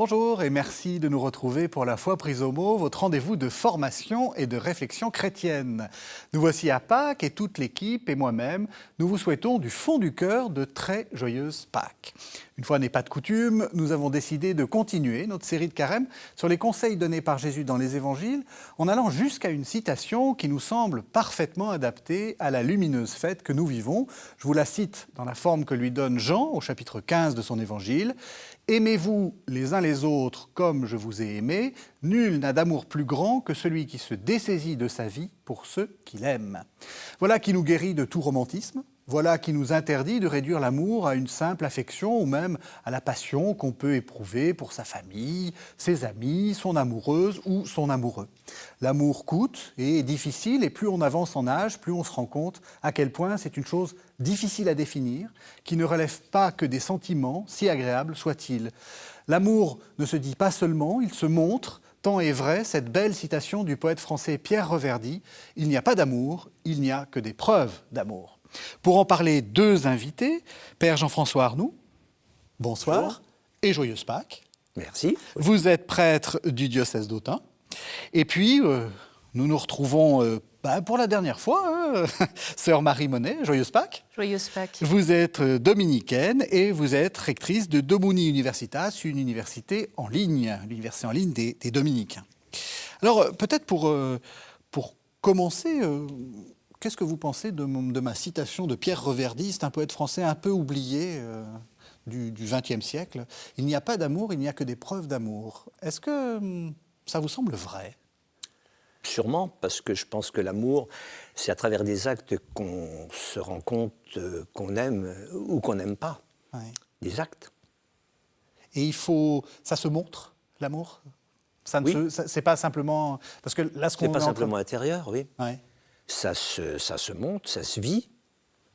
Bonjour et merci de nous retrouver pour La Foi prise au mot, votre rendez-vous de formation et de réflexion chrétienne. Nous voici à Pâques et toute l'équipe et moi-même, nous vous souhaitons du fond du cœur de très joyeuses Pâques. Une fois n'est pas de coutume, nous avons décidé de continuer notre série de carême sur les conseils donnés par Jésus dans les évangiles, en allant jusqu'à une citation qui nous semble parfaitement adaptée à la lumineuse fête que nous vivons. Je vous la cite dans la forme que lui donne Jean au chapitre 15 de son évangile. « Aimez-vous les uns les autres comme je vous ai aimé. Nul n'a d'amour plus grand que celui qui se dessaisit de sa vie pour ceux qu'il aime. » Voilà qui nous guérit de tout romantisme. Voilà qui nous interdit de réduire l'amour à une simple affection ou même à la passion qu'on peut éprouver pour sa famille, ses amis, son amoureuse ou son amoureux. L'amour coûte et est difficile et plus on avance en âge, plus on se rend compte à quel point c'est une chose difficile à définir, qui ne relève pas que des sentiments, si agréables soient-ils. L'amour ne se dit pas seulement, il se montre. Tant est vrai cette belle citation du poète français Pierre Reverdy « Il n'y a pas d'amour, il n'y a que des preuves d'amour ». Pour en parler, deux invités, Père Jean-François Arnoux, bonsoir, bonjour. Et joyeuse Pâques. Merci. Vous êtes prêtre du diocèse d'Autun. Et puis, nous nous retrouvons pour la dernière fois, sœur Marie Monet, joyeuse Pâques. Joyeuse Pâques. Vous êtes dominicaine et vous êtes rectrice de Domuni Universitas, une université en ligne, l'université en ligne des dominicains. Alors, peut-être pour commencer... Qu'est-ce que vous pensez de ma citation de Pierre Reverdy? C'est un poète français un peu oublié du XXe siècle. « Il n'y a pas d'amour, il n'y a que des preuves d'amour ». Est-ce que ça vous semble vrai? Sûrement, parce que je pense que l'amour, c'est à travers des actes qu'on se rend compte qu'on aime ou qu'on n'aime pas. Ouais. Des actes. Et ça se montre, l'amour? Oui. C'est pas simplement... Parce que là, c'est pas simplement intérieur, oui. Ouais. Ça se montre, ça se vit,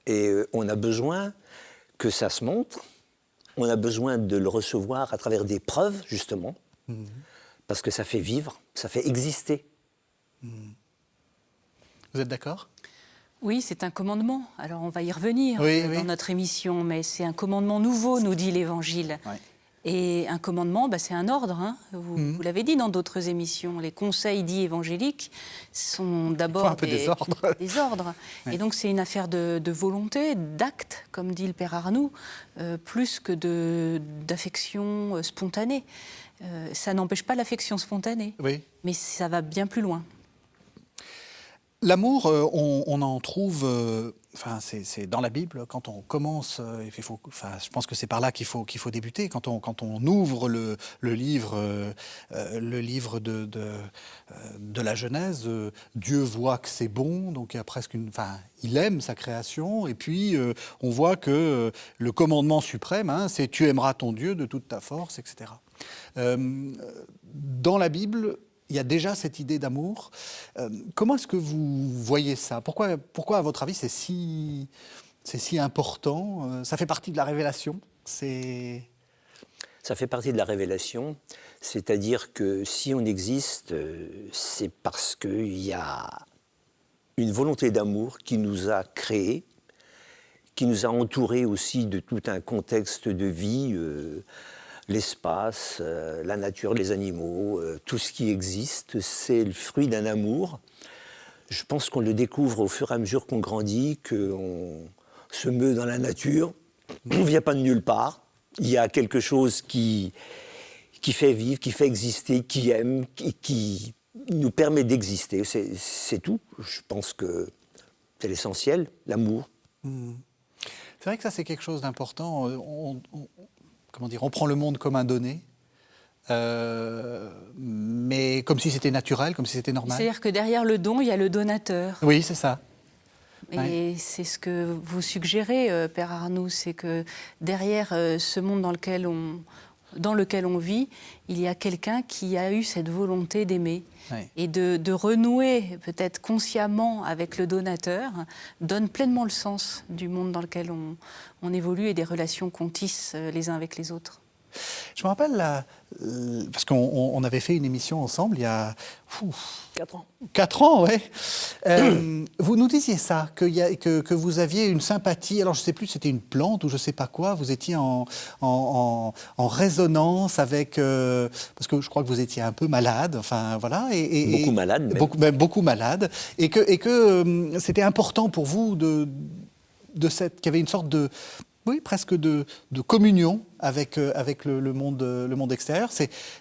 et on a besoin que ça se montre, on a besoin de le recevoir à travers des preuves, justement, parce que ça fait vivre, ça fait exister. Vous êtes d'accord ? Oui, c'est un commandement. Alors on va y revenir dans notre émission, mais c'est un commandement nouveau, nous dit l'Évangile. Ouais. Et un commandement, c'est un ordre. Hein. Vous l'avez dit dans d'autres émissions. Les conseils dits évangéliques sont d'abord des ordres. Ouais. Et donc c'est une affaire de volonté, d'acte, comme dit le Père Arnoux, plus que d'affection spontanée. Ça n'empêche pas l'affection spontanée, mais ça va bien plus loin. L'amour, on en trouve... c'est dans la Bible, quand on commence, je pense que c'est par là qu'il faut débuter. Quand on ouvre le livre de la Genèse, Dieu voit que c'est bon, donc il y a presque il aime sa création, et puis on voit que le commandement suprême, c'est « tu aimeras ton Dieu de toute ta force », etc. Dans la Bible, il y a déjà cette idée d'amour. Comment est-ce que vous voyez ça ? Pourquoi, à votre avis, c'est si important ? Ça fait partie de la révélation ? Ça fait partie de la révélation, c'est-à-dire que si on existe, c'est parce qu'il y a une volonté d'amour qui nous a créés, qui nous a entourés aussi de tout un contexte de vie, l'espace, la nature, les animaux, tout ce qui existe, c'est le fruit d'un amour. Je pense qu'on le découvre au fur et à mesure qu'on grandit, qu'on se meut dans la nature. On ne vient pas de nulle part. Il y a quelque chose qui fait vivre, qui fait exister, qui aime, qui nous permet d'exister. C'est tout. Je pense que c'est l'essentiel, l'amour. C'est vrai que ça, c'est quelque chose d'important. On prend le monde comme un donné, mais comme si c'était naturel, comme si c'était normal. C'est-à-dire que derrière le don, il y a le donateur. Oui, c'est ça. Et c'est ce que vous suggérez, Père Arnoux, c'est que derrière ce monde dans lequel on vit, il y a quelqu'un qui a eu cette volonté d'aimer. Et de renouer peut-être consciemment avec le donateur donne pleinement le sens du monde dans lequel on évolue et des relations qu'on tisse les uns avec les autres. Je me rappelle, parce qu'on avait fait une émission ensemble il y a 4 ans. 4 ans, oui. Vous nous disiez ça, que vous aviez une sympathie, alors je ne sais plus, c'était une plante ou je ne sais pas quoi, vous étiez en résonance avec... parce que je crois que vous étiez un peu malade, enfin voilà. Beaucoup malade. Même. Beaucoup malade. Et que c'était important pour vous qu'il y avait une sorte de... Oui, presque de communion avec le monde extérieur.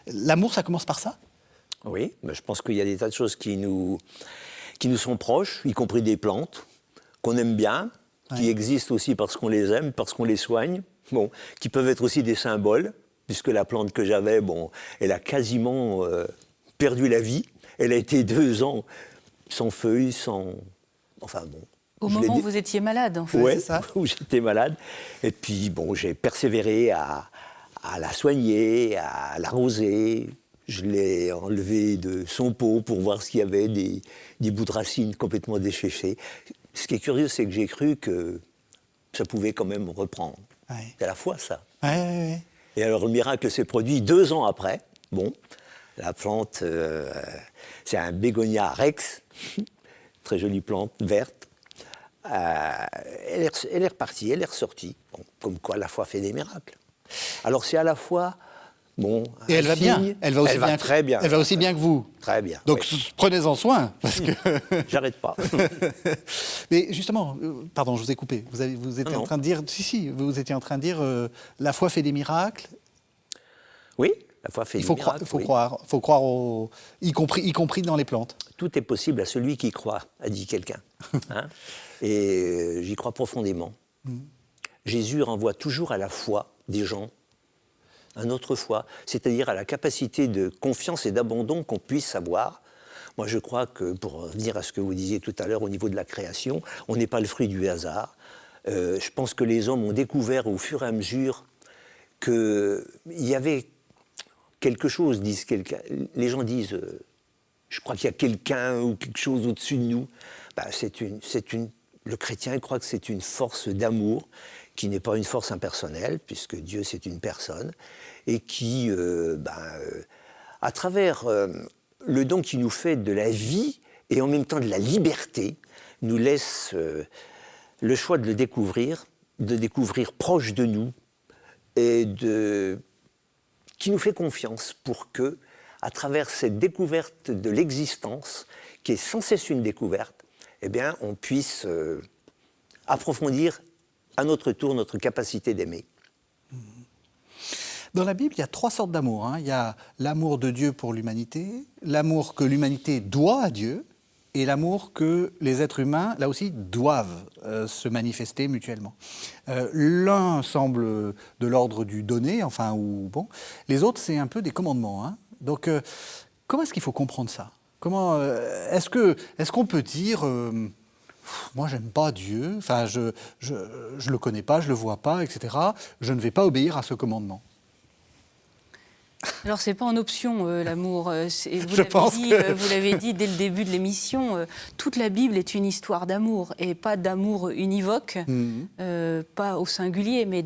L'amour, ça commence par ça ? Oui, mais je pense qu'il y a des tas de choses qui nous sont proches, y compris des plantes, qu'on aime bien, qui existent aussi parce qu'on les aime, parce qu'on les soigne, qui peuvent être aussi des symboles, puisque la plante que j'avais, elle a quasiment perdu la vie. Elle a été 2 ans sans feuilles, sans... Enfin bon... Au moment où vous étiez malade, en fait, ouais, c'est ça ? Où j'étais malade. Et puis, j'ai persévéré à la soigner, à l'arroser. Je l'ai enlevé de son pot pour voir s'il y avait des bouts de racines complètement desséchés. Ce qui est curieux, c'est que j'ai cru que ça pouvait quand même reprendre. Ouais. C'est à la fois ça. Ouais. Et alors, le miracle s'est produit 2 ans après. La plante, c'est un bégonia rex, très jolie plante, verte. Elle est repartie, elle est ressortie. Comme quoi la foi fait des miracles. Alors c'est à la fois... et elle va bien. Elle va très bien. Elle va aussi bien que vous. Très bien. Donc prenez-en soin. Parce que... J'arrête pas. Mais justement, pardon, je vous ai coupé. Vous étiez en train de dire... vous étiez en train de dire la foi fait des miracles. Oui, la foi fait des miracles. Il faut croire y compris dans les plantes. Tout est possible à celui qui croit, a dit quelqu'un. Et j'y crois profondément. Jésus renvoie toujours à la foi des gens, à notre foi, c'est-à-dire à la capacité de confiance et d'abandon qu'on puisse avoir. Moi, je crois que, pour revenir à ce que vous disiez tout à l'heure au niveau de la création, on n'est pas le fruit du hasard. Je pense que les hommes ont découvert au fur et à mesure qu'il y avait quelque chose, les gens disent, je crois qu'il y a quelqu'un ou quelque chose au-dessus de nous. Le chrétien croit que c'est une force d'amour qui n'est pas une force impersonnelle, puisque Dieu c'est une personne, et qui, à travers le don qu'il nous fait de la vie et en même temps de la liberté, nous laisse le choix de le découvrir proche de nous, et qui nous fait confiance pour que, à travers cette découverte de l'existence, qui est sans cesse une découverte, on puisse approfondir à notre tour notre capacité d'aimer. Dans la Bible, il y a 3 sortes d'amour. Il y a l'amour de Dieu pour l'humanité, l'amour que l'humanité doit à Dieu, et l'amour que les êtres humains, là aussi, doivent se manifester mutuellement. L'un semble de l'ordre du donner, les autres, c'est un peu des commandements. Donc, comment est-ce qu'il faut comprendre ça ? Comment est-ce qu'on peut dire moi j'aime pas Dieu, je le connais pas, je le vois pas, etc. Je ne vais pas obéir à ce commandement. Alors, c'est pas en option, l'amour. Vous l'avez dit dès le début de l'émission, toute la Bible est une histoire d'amour, et pas d'amour univoque, pas au singulier, mais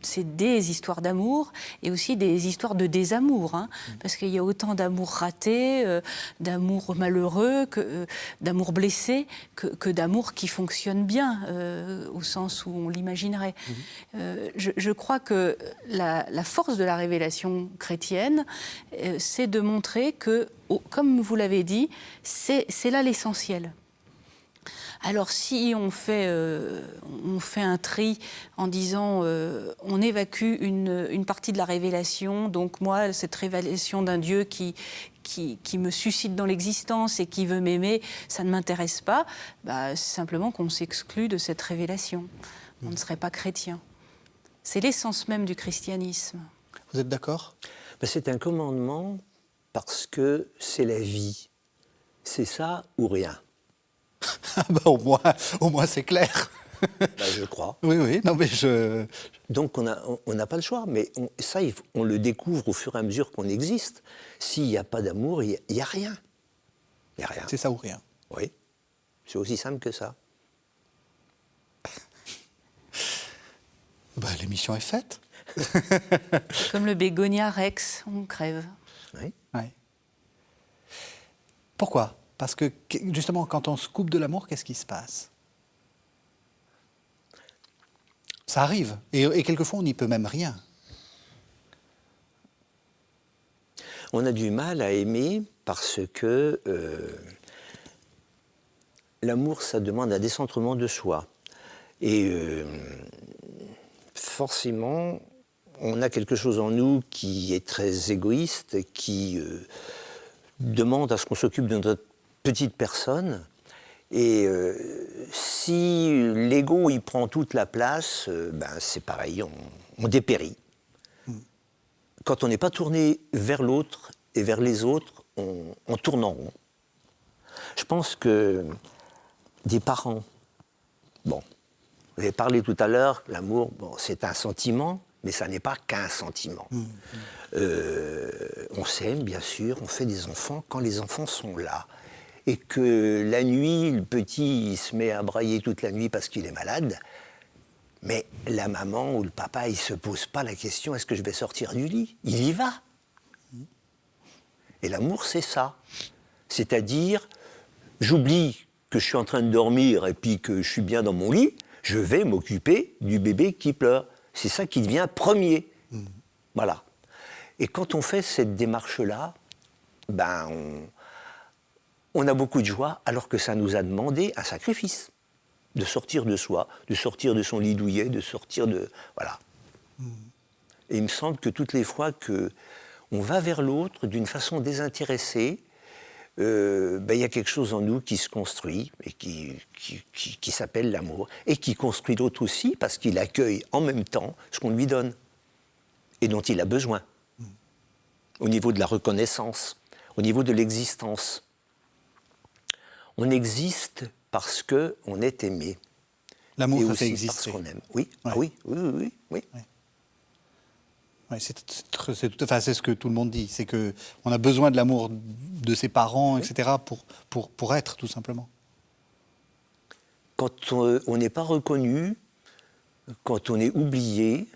c'est des histoires d'amour, et aussi des histoires de désamour, parce qu'il y a autant d'amour raté, d'amour malheureux, d'amour blessé, que d'amour qui fonctionne bien, au sens où on l'imaginerait. Je crois que la force de la révélation chrétienne, c'est de montrer que, comme vous l'avez dit, c'est là l'essentiel. Alors si on fait un tri en disant on évacue une partie de la révélation, donc moi cette révélation d'un Dieu qui me suscite dans l'existence et qui veut m'aimer, ça ne m'intéresse pas, c'est simplement qu'on s'exclut de cette révélation. On ne serait pas chrétien. C'est l'essence même du christianisme. Vous êtes d'accord ? C'est un commandement parce que c'est la vie. C'est ça ou rien. Au moins c'est clair. Je crois. Oui, non mais Donc on n'a pas le choix, mais on le découvre au fur et à mesure qu'on existe. S'il n'y a pas d'amour, il n'y a rien. Il n'y a rien. C'est ça ou rien. Oui, c'est aussi simple que ça. l'émission est faite. Comme le bégonia rex, on crève. Oui. Ouais. Pourquoi? Parce que justement, quand on se coupe de l'amour, qu'est-ce qui se passe? Ça arrive. Et quelquefois, on n'y peut même rien. On a du mal à aimer parce que l'amour, ça demande un décentrement de soi. Et forcément, on a quelque chose en nous qui est très égoïste, qui demande à ce qu'on s'occupe de notre petite personne. Et si l'ego il prend toute la place, c'est pareil, on dépérit. Quand on n'est pas tourné vers l'autre et vers les autres, on tourne en rond. Je pense que des parents, bon, vous avez parlé tout à l'heure, l'amour, bon, c'est un sentiment, mais ça n'est pas qu'un sentiment. On s'aime, bien sûr, on fait des enfants quand les enfants sont là. Et que la nuit, le petit il se met à brailler toute la nuit parce qu'il est malade, mais la maman ou le papa, il ne se pose pas la question, est-ce que je vais sortir du lit? Il y va. Et l'amour, c'est ça. C'est-à-dire, j'oublie que je suis en train de dormir et puis que je suis bien dans mon lit, je vais m'occuper du bébé qui pleure. C'est ça qui devient premier. Voilà. Et quand on fait cette démarche-là, on a beaucoup de joie, alors que ça nous a demandé un sacrifice. De sortir de soi, de sortir de son lit douillet, de sortir de... Voilà. Et il me semble que toutes les fois qu'on va vers l'autre d'une façon désintéressée, il y a quelque chose en nous qui se construit et qui s'appelle l'amour. Et qui construit l'autre aussi parce qu'il accueille en même temps ce qu'on lui donne et dont il a besoin. Au niveau de la reconnaissance, au niveau de l'existence. On existe parce qu'on est aimé. L'amour, ça aussi fait exister. Parce qu'on aime. Oui, Ouais. oui. Ouais. Ouais, c'est ce que tout le monde dit. C'est qu'on a besoin de l'amour de ses parents, etc., pour être, tout simplement. Quand on n'est pas reconnu, quand on est oublié,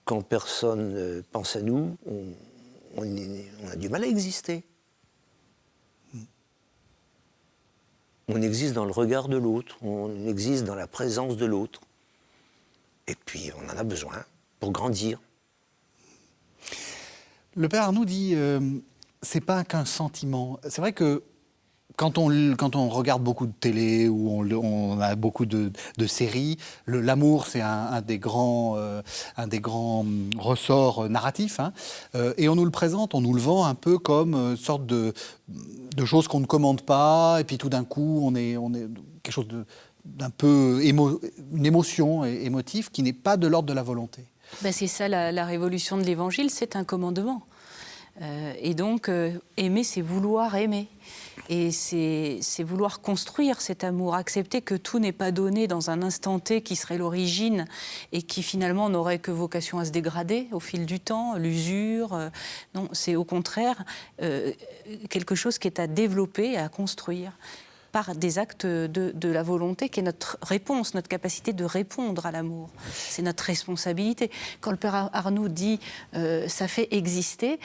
quand personne pense à nous, on a du mal à exister. On existe dans le regard de l'autre, on existe dans la présence de l'autre. Et puis, on en a besoin pour grandir. Le père Arnoux dit c'est pas qu'un sentiment. C'est vrai que quand on regarde beaucoup de télé ou on a beaucoup de séries, l'amour c'est un des grands ressorts narratifs, hein, et on nous le présente, on nous le vend un peu comme une sorte de choses qu'on ne commande pas, et puis tout d'un coup on est quelque chose d'un peu une émotion émotive qui n'est pas de l'ordre de la volonté. C'est ça la révolution de l'Évangile, c'est un commandement. Et donc, aimer, c'est vouloir aimer. Et c'est vouloir construire cet amour, accepter que tout n'est pas donné dans un instant T qui serait l'origine et qui finalement n'aurait que vocation à se dégrader au fil du temps, l'usure. Non, c'est au contraire quelque chose qui est à développer, à construire par des actes de la volonté, qui est notre réponse, notre capacité de répondre à l'amour. C'est notre responsabilité. Quand le père Arnoux dit ça fait exister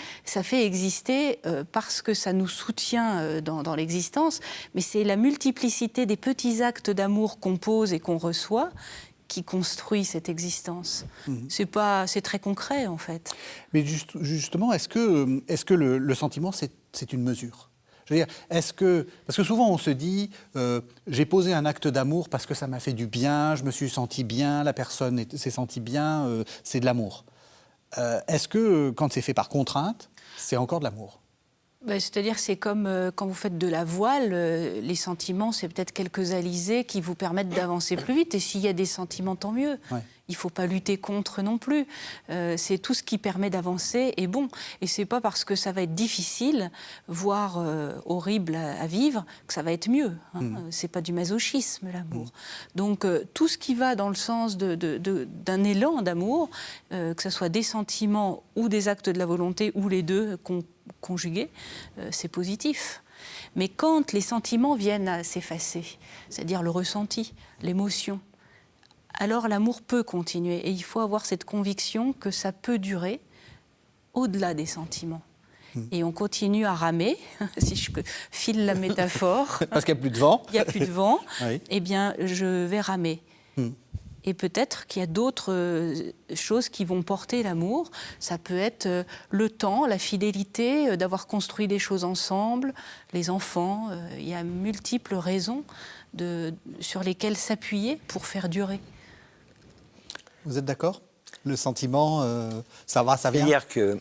parce que ça nous soutient dans l'existence, mais c'est la multiplicité des petits actes d'amour qu'on pose et qu'on reçoit qui construit cette existence. C'est très concret, en fait. Mais justement, est-ce que le sentiment, c'est une mesure ? Je veux dire, parce que souvent on se dit, j'ai posé un acte d'amour parce que ça m'a fait du bien, je me suis senti bien, la personne s'est sentie bien, c'est de l'amour. Est-ce que quand c'est fait par contrainte, c'est encore de l'amour ? C'est-à-dire, c'est comme quand vous faites de la voile, les sentiments, c'est peut-être quelques alizés qui vous permettent d'avancer plus vite. Et s'il y a des sentiments, tant mieux. Ouais. Il ne faut pas lutter contre non plus. C'est tout ce qui permet d'avancer est bon. Et ce n'est pas parce que ça va être difficile, voire horrible à vivre, que ça va être mieux. Hein. Ce n'est pas du masochisme, l'amour. Donc, tout ce qui va dans le sens d'un élan d'amour, que ce soit des sentiments ou des actes de la volonté, ou les deux conjugués, c'est positif. Mais quand les sentiments viennent à s'effacer, c'est-à-dire le ressenti, l'émotion, alors l'amour peut continuer. Et il faut avoir cette conviction que ça peut durer au-delà des sentiments. Et on continue à ramer, si je file la métaphore. Parce qu'il n'y a plus de vent. Il n'y a plus de vent. Oui. Eh bien, je vais ramer. Et peut-être qu'il y a d'autres choses qui vont porter l'amour. Ça peut être le temps, la fidélité, d'avoir construit des choses ensemble, les enfants. Il y a multiples raisons sur lesquelles s'appuyer pour faire durer. Vous êtes d'accord? Le sentiment, ça va, ça vient? C'est-à-dire que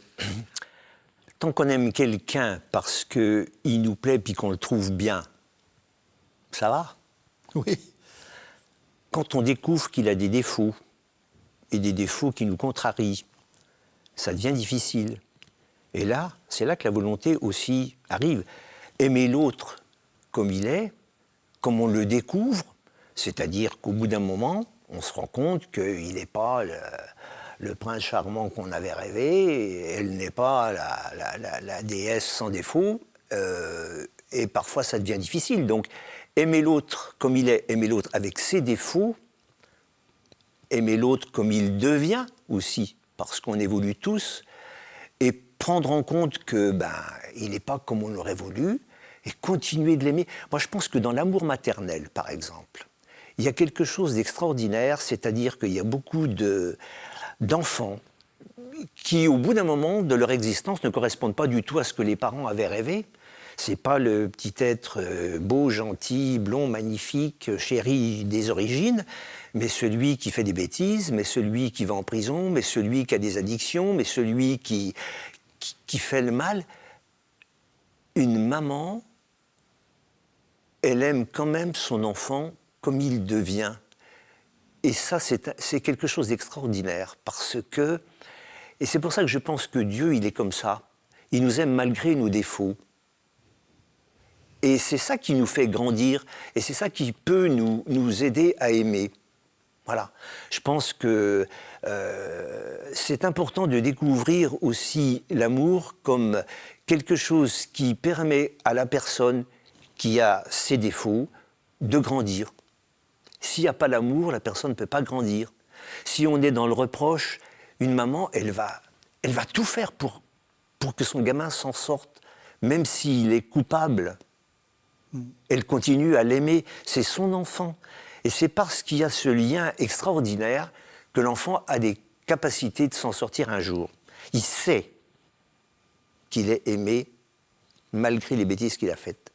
tant qu'on aime quelqu'un parce qu'il nous plaît puis qu'on le trouve bien, ça va. Oui. Quand on découvre qu'il a des défauts, et des défauts qui nous contrarient, ça devient difficile. Et là, c'est là que la volonté aussi arrive. Aimer l'autre comme il est, comme on le découvre, c'est-à-dire qu'au bout d'un moment, on se rend compte qu'il n'est pas le prince charmant qu'on avait rêvé, elle n'est pas la déesse sans défaut, et parfois ça devient difficile. Donc, aimer l'autre comme il est, aimer l'autre avec ses défauts, aimer l'autre comme il devient aussi, parce qu'on évolue tous, et prendre en compte que il n'est pas comme on l'aurait voulu, et continuer de l'aimer. Moi, je pense que dans l'amour maternel, par exemple, il y a quelque chose d'extraordinaire, c'est-à-dire qu'il y a beaucoup d'enfants qui, au bout d'un moment de leur existence, ne correspondent pas du tout à ce que les parents avaient rêvé. C'est pas le petit être beau, gentil, blond, magnifique, chéri des origines, mais celui qui fait des bêtises, mais celui qui va en prison, mais celui qui a des addictions, mais celui qui fait le mal. Une maman, elle aime quand même son enfant comme il devient. Et ça, c'est quelque chose d'extraordinaire, parce que... Et c'est pour ça que je pense que Dieu, il est comme ça. Il nous aime malgré nos défauts. Et c'est ça qui nous fait grandir, et c'est ça qui peut nous aider à aimer. Voilà. Je pense que c'est important de découvrir aussi l'amour comme quelque chose qui permet à la personne qui a ses défauts de grandir. S'il n'y a pas l'amour, la personne ne peut pas grandir. Si on est dans le reproche, une maman, elle va tout faire pour que son gamin s'en sorte, même s'il est coupable. Elle continue à l'aimer, c'est son enfant. Et c'est parce qu'il y a ce lien extraordinaire que l'enfant a des capacités de s'en sortir un jour. Il sait qu'il est aimé malgré les bêtises qu'il a faites.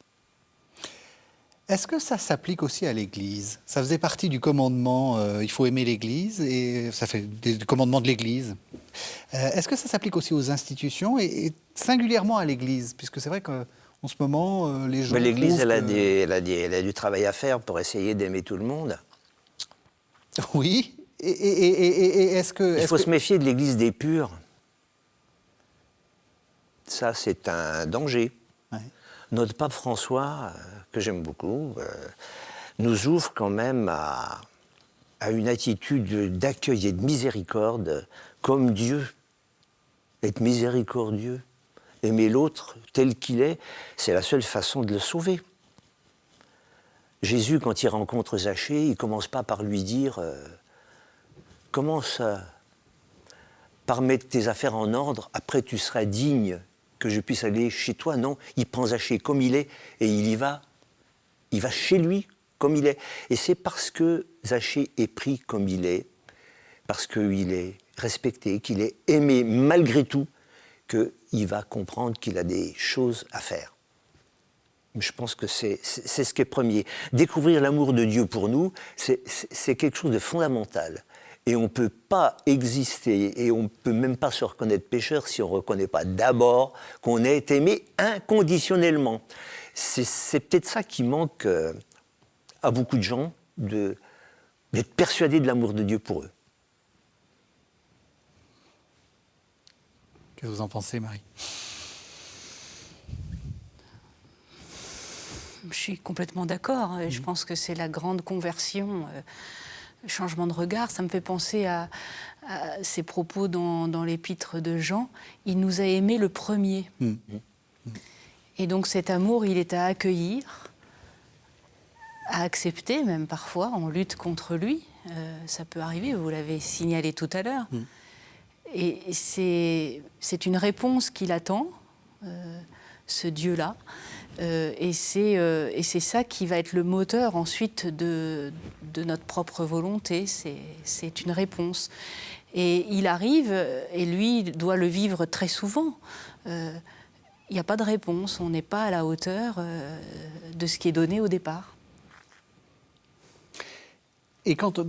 Est-ce que ça s'applique aussi à l'Église? Ça faisait partie du commandement, il faut aimer l'Église, et ça fait du commandement de l'Église. Est-ce que ça s'applique aussi aux institutions, et singulièrement à l'Église? Puisque c'est vrai qu'en ce moment, les gens... Mais l'Église, elle a du travail à faire pour essayer d'aimer tout le monde. Oui, et est-ce que... Il faut se méfier de l'Église des purs. Ça, c'est un danger. Ouais. Notre pape François, que j'aime beaucoup, nous ouvre quand même à une attitude d'accueil et de miséricorde comme Dieu. Être miséricordieux, aimer l'autre tel qu'il est, c'est la seule façon de le sauver. Jésus, quand il rencontre Zachée, il ne commence pas par lui dire « Commence par mettre tes affaires en ordre, après tu seras digne que je puisse aller chez toi. » Non, il prend Zachée comme il est et il y va. Il va chez lui comme il est. Et c'est parce que Zachée est pris comme il est, parce qu'il est respecté, qu'il est aimé malgré tout, qu'il va comprendre qu'il a des choses à faire. Je pense que c'est ce qui est premier. Découvrir l'amour de Dieu pour nous, c'est quelque chose de fondamental. Et on ne peut pas exister, et on ne peut même pas se reconnaître pécheur si on ne reconnaît pas d'abord qu'on est aimé inconditionnellement. C'est peut-être ça qui manque à beaucoup de gens, d'être persuadés de l'amour de Dieu pour eux. Qu'est-ce que vous en pensez, Marie? Je suis complètement d'accord. Je pense que c'est la grande conversion, le changement de regard. Ça me fait penser à ces propos dans l'épître de Jean. Il nous a aimés le premier. Et donc cet amour, il est à accueillir, à accepter même parfois. On lutte contre lui. Ça peut arriver, vous l'avez signalé tout à l'heure. Et c'est une réponse qu'il attend, ce Dieu-là. Et c'est ça qui va être le moteur ensuite de notre propre volonté. C'est une réponse. Et il arrive, et lui doit le vivre très souvent. Il n'y a pas de réponse, on n'est pas à la hauteur de ce qui est donné au départ. Et quand,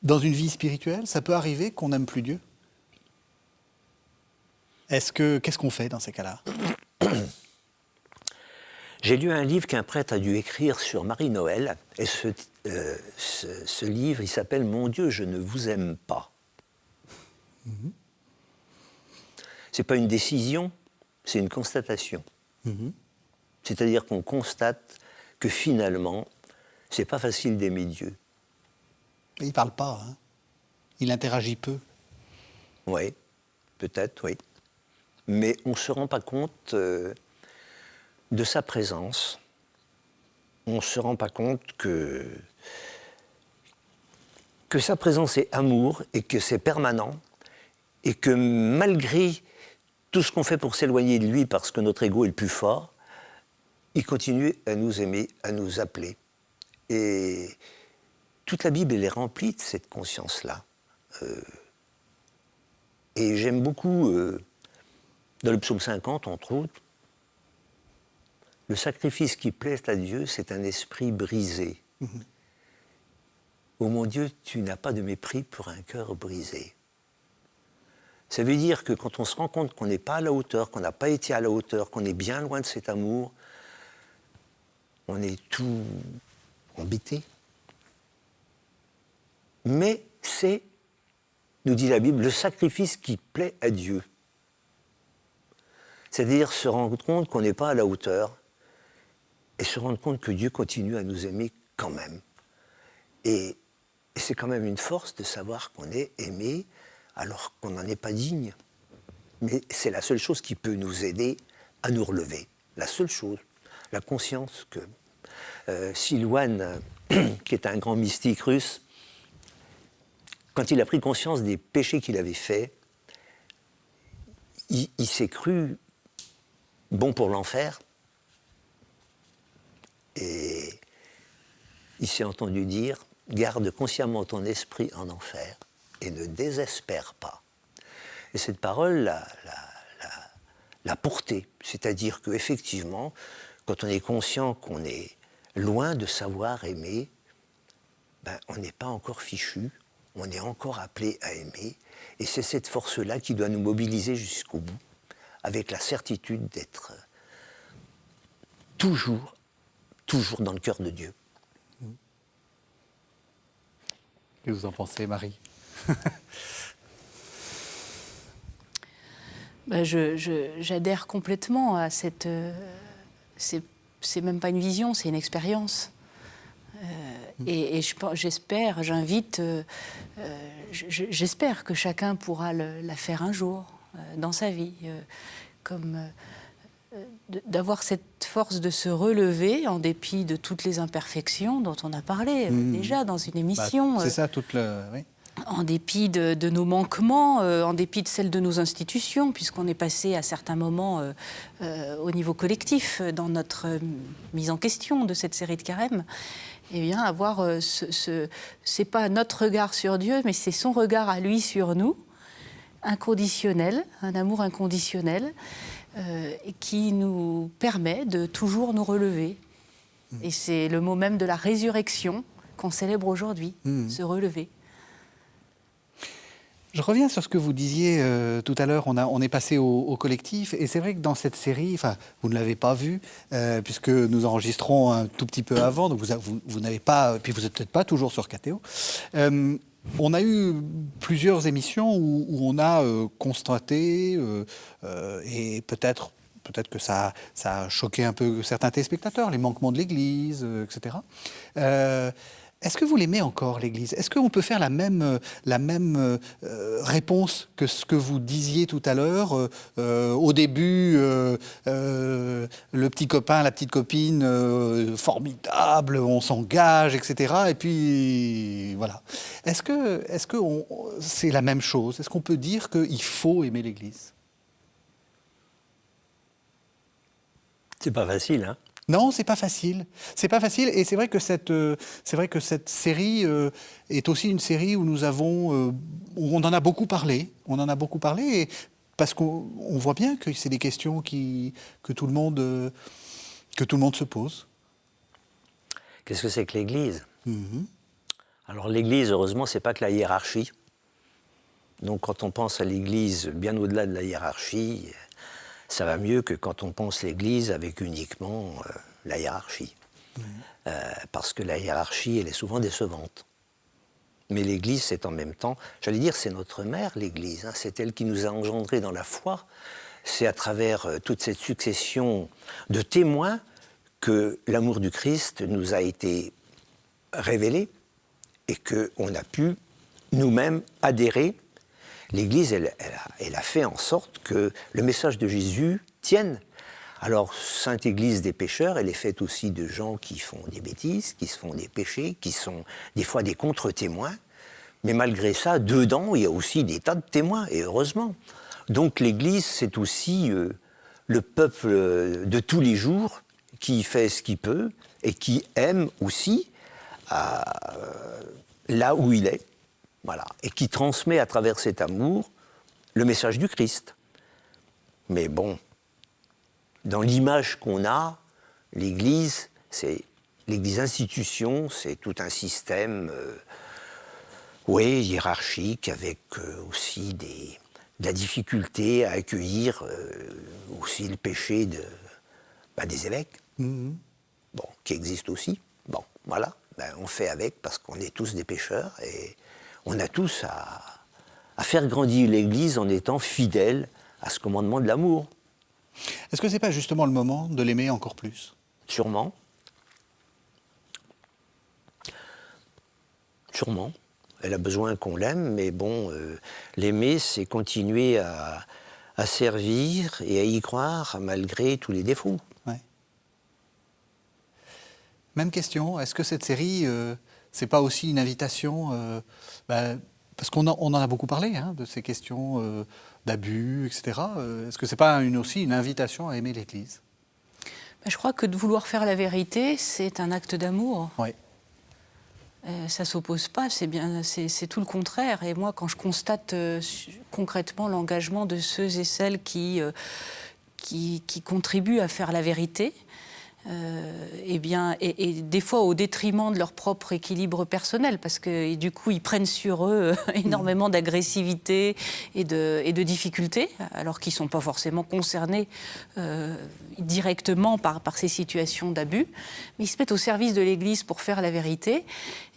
dans une vie spirituelle, ça peut arriver qu'on n'aime plus Dieu ? Qu'est-ce qu'on fait dans ces cas-là ? J'ai lu un livre qu'un prêtre a dû écrire sur Marie-Noël, et ce livre, il s'appelle « Mon Dieu, je ne vous aime pas ». C'est pas une décision, c'est une constatation. C'est-à-dire qu'on constate que finalement, c'est pas facile d'aimer Dieu. Il parle pas, hein. Il interagit peu. Oui, peut-être, oui. Mais on ne se rend pas compte de sa présence. On ne se rend pas compte que sa présence est amour et que c'est permanent et que malgré tout ce qu'on fait pour s'éloigner de lui parce que notre ego est le plus fort, il continue à nous aimer, à nous appeler. Et toute la Bible, elle est remplie de cette conscience-là. Et j'aime beaucoup, dans le psaume 50, entre autres, le sacrifice qui plaît à Dieu, c'est un esprit brisé. Oh mon Dieu, tu n'as pas de mépris pour un cœur brisé. Ça veut dire que quand on se rend compte qu'on n'est pas à la hauteur, qu'on n'a pas été à la hauteur, qu'on est bien loin de cet amour, on est tout embêté. Mais c'est, nous dit la Bible, le sacrifice qui plaît à Dieu. C'est-à-dire se rendre compte qu'on n'est pas à la hauteur et se rendre compte que Dieu continue à nous aimer quand même. Et c'est quand même une force de savoir qu'on est aimé alors qu'on n'en est pas digne. Mais c'est la seule chose qui peut nous aider à nous relever. La seule chose, la conscience que Silouan, qui est un grand mystique russe, quand il a pris conscience des péchés qu'il avait faits, il s'est cru bon pour l'enfer. Et il s'est entendu dire « Garde consciemment ton esprit en enfer et ne désespère pas ». Et cette parole l'a porté. C'est-à-dire qu'effectivement, quand on est conscient qu'on est loin de savoir aimer, ben, on n'est pas encore fichu, on est encore appelé à aimer. Et c'est cette force-là qui doit nous mobiliser jusqu'au bout, avec la certitude d'être toujours dans le cœur de Dieu. Que vous en pensez, Marie? J'adhère complètement à cette... c'est même pas une vision, c'est une expérience. Et j'espère, j'invite... j'espère que chacun pourra la faire un jour dans sa vie. D'avoir cette force de se relever en dépit de toutes les imperfections dont on a parlé déjà dans une émission. C'est ça, oui. En dépit de nos manquements, en dépit de celles de nos institutions, puisqu'on est passé à certains moments au niveau collectif dans notre mise en question de cette série de carèmes, eh bien avoir c'est pas notre regard sur Dieu, mais c'est son regard à lui sur nous, inconditionnel, un amour inconditionnel, qui nous permet de toujours nous relever. Et c'est le mot même de la résurrection qu'on célèbre aujourd'hui, se relever. Je reviens sur ce que vous disiez tout à l'heure, on est passé au collectif, et c'est vrai que dans cette série, enfin, vous ne l'avez pas vue, puisque nous enregistrons un tout petit peu avant, donc vous n'avez pas, puis vous n'êtes peut-être pas toujours sur KTO. On a eu plusieurs émissions où on a constaté, et peut-être que ça a choqué un peu certains téléspectateurs, les manquements de l'Église, etc. Est-ce que vous l'aimez encore, l'Église? Est-ce qu'on peut faire la même réponse que ce que vous disiez tout à l'heure? Au début, le petit copain, la petite copine, formidable, on s'engage, etc. Et puis, voilà. Est-ce que c'est la même chose? Est-ce qu'on peut dire qu'il faut aimer l'Église? C'est pas facile, hein? Non, c'est pas facile. C'est pas facile, et c'est vrai que cette série est aussi une série où où on en a beaucoup parlé. On en a beaucoup parlé, et parce qu'on voit bien que c'est des questions que tout le monde se pose. Qu'est-ce que c'est que l'Église? Alors l'Église, heureusement, c'est pas que la hiérarchie. Donc quand on pense à l'Église bien au-delà de la hiérarchie, ça va mieux que quand on pense l'Église avec uniquement la hiérarchie. Parce que la hiérarchie, elle est souvent décevante. Mais l'Église, c'est en même temps, j'allais dire, c'est notre mère, l'Église. Hein, c'est elle qui nous a engendrés dans la foi. C'est à travers toute cette succession de témoins que l'amour du Christ nous a été révélé et qu'on a pu nous-mêmes adhérer. L'Église, elle a fait en sorte que le message de Jésus tienne. Alors, Sainte Église des pécheurs, elle est faite aussi de gens qui font des bêtises, qui se font des péchés, qui sont des fois des contre-témoins. Mais malgré ça, dedans, il y a aussi des tas de témoins, et heureusement. Donc l'Église, c'est aussi le peuple de tous les jours qui fait ce qu'il peut et qui aime aussi là où il est. Voilà, et qui transmet à travers cet amour le message du Christ. Mais bon, dans l'image qu'on a, l'Église, c'est l'Église institution, c'est tout un système, hiérarchique, avec aussi de la difficulté à accueillir aussi le péché des évêques, qui existe aussi. Bon, voilà, on fait avec parce qu'on est tous des pécheurs et on a tous à faire grandir l'Église en étant fidèles à ce commandement de l'amour. Est-ce que ce n'est pas justement le moment de l'aimer encore plus? Sûrement. Sûrement. Elle a besoin qu'on l'aime, mais bon, l'aimer, c'est continuer à servir et à y croire malgré tous les défauts. Ouais. Même question, est-ce que cette série, c'est pas aussi une invitation parce qu'on en a beaucoup parlé, de ces questions d'abus, etc. Est-ce que c'est pas aussi une invitation à aimer l'Église? Je crois que de vouloir faire la vérité, c'est un acte d'amour. Oui. Ça ne s'oppose pas, c'est tout le contraire. Et moi, quand je constate concrètement l'engagement de ceux et celles qui contribuent à faire la vérité, et des fois au détriment de leur propre équilibre personnel, parce que du coup ils prennent sur eux énormément d'agressivité et de difficultés, alors qu'ils ne sont pas forcément concernés directement par ces situations d'abus, mais ils se mettent au service de l'Église pour faire la vérité,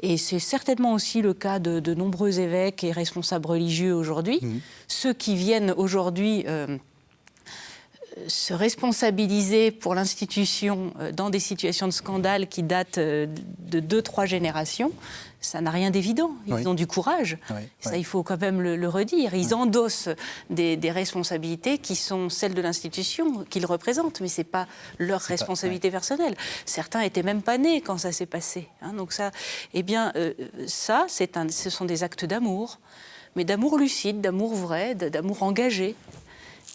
et c'est certainement aussi le cas de nombreux évêques et responsables religieux aujourd'hui, ceux qui viennent aujourd'hui se responsabiliser pour l'institution dans des situations de scandale qui datent de 2-3 générations, ça n'a rien d'évident. Ils ont du courage. Ça, il faut quand même le redire. Ils endossent des responsabilités qui sont celles de l'institution qu'ils représentent, mais ce n'est pas leur responsabilité personnelle. Certains n'étaient même pas nés quand ça s'est passé. Donc ça, ce sont des actes d'amour, mais d'amour lucide, d'amour vrai, d'amour engagé.